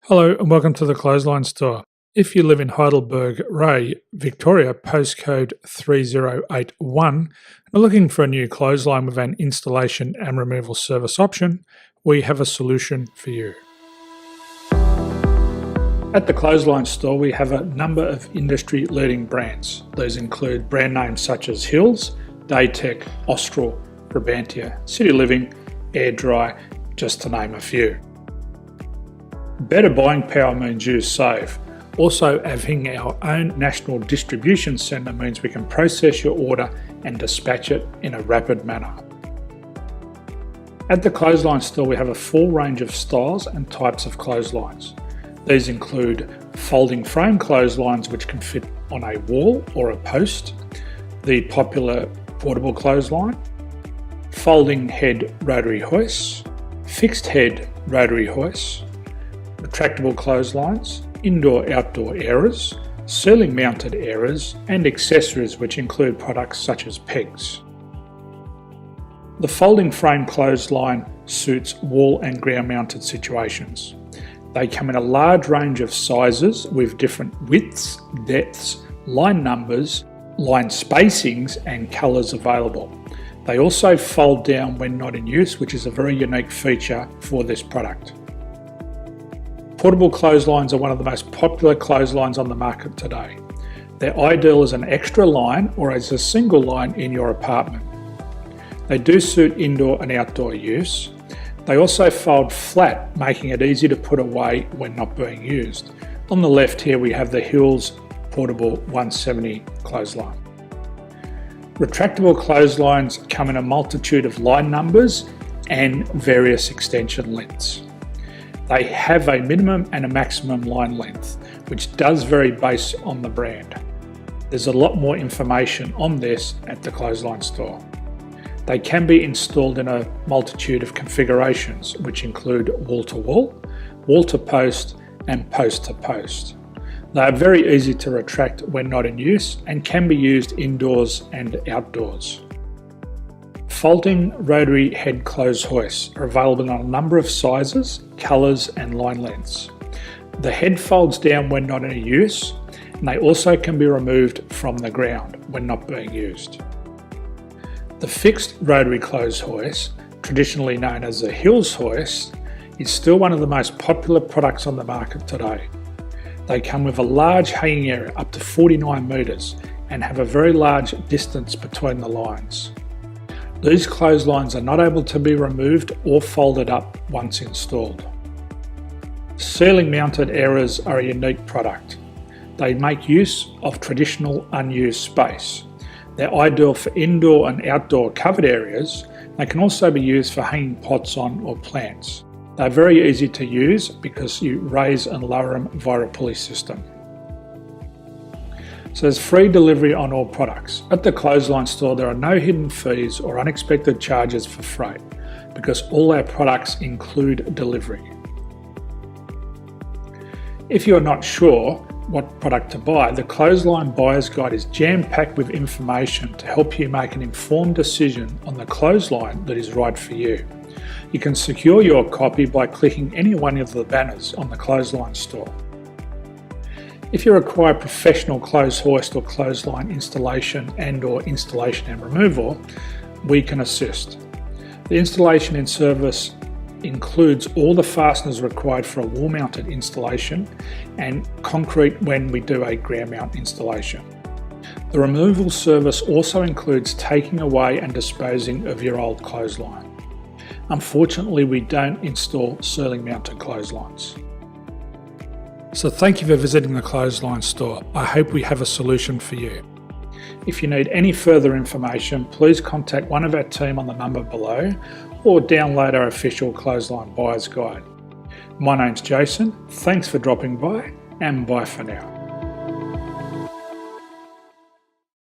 Hello and welcome to the Clothesline Store. If you live in Heidelberg Rgh, Victoria, postcode 3081, and are looking for a new clothesline with an installation and removal service option, we have a solution for you. At the Clothesline Store, we have a number of industry-leading brands. These include brand names such as Hills, Daytech, Austral, Brabantia, City Living, Air Dry, just to name a few. Better buying power means you save. Also, having our own national distribution centre means we can process your order and dispatch it in a rapid manner. At the Clothesline Store, we have a full range of styles and types of clotheslines. These include folding frame clotheslines which can fit on a wall or a post, the popular portable clothesline, folding head rotary hoists, fixed head rotary hoists, retractable clotheslines, indoor-outdoor airers, ceiling mounted airers, and accessories which include products such as pegs. The folding frame clothesline suits wall and ground mounted situations. They come in a large range of sizes with different widths, depths, line numbers, line spacings and colours available. They also fold down when not in use, which is a very unique feature for this product. Portable clotheslines are one of the most popular clotheslines on the market today. They're ideal as an extra line or as a single line in your apartment. They do suit indoor and outdoor use. They also fold flat, making it easy to put away when not being used. On the left here we have the Hills Portable 170 clothesline. Retractable clotheslines come in a multitude of line numbers and various extension lengths. They have a minimum and a maximum line length, which does vary based on the brand. There's a lot more information on this at the Clothesline Store. They can be installed in a multitude of configurations, which include wall-to-wall, wall-to-post, and post-to-post. They are very easy to retract when not in use and can be used indoors and outdoors. Folding rotary head clothes hoists are available in a number of sizes, colours and line lengths. The head folds down when not in use, and they also can be removed from the ground when not being used. The fixed rotary clothes hoist, traditionally known as the Hills hoist, is still one of the most popular products on the market today. They come with a large hanging area up to 49 metres and have a very large distance between the lines. These clotheslines are not able to be removed or folded up once installed. Ceiling mounted airers are a unique product. They make use of traditional unused space. They're ideal for indoor and outdoor covered areas. They can also be used for hanging pots on or plants. They're very easy to use because you raise and lower them via a pulley system. So there's free delivery on all products. At the Clothesline Store, there are no hidden fees or unexpected charges for freight because all our products include delivery. If you're not sure what product to buy, the Clothesline Buyer's Guide is jam-packed with information to help you make an informed decision on the clothesline that is right for you. You can secure your copy by clicking any one of the banners on the Clothesline Store. If you require professional clothes hoist or clothesline installation and/or installation and removal, we can assist. The installation and service includes all the fasteners required for a wall-mounted installation and concrete when we do a ground mount installation. The removal service also includes taking away and disposing of your old clothesline. Unfortunately, we don't install ceiling mounted clotheslines. So thank you for visiting the Clothesline Store. I hope we have a solution for you. If you need any further information, please contact one of our team on the number below or download our official Clothesline Buyer's Guide. My name's Jason, thanks for dropping by and bye for now.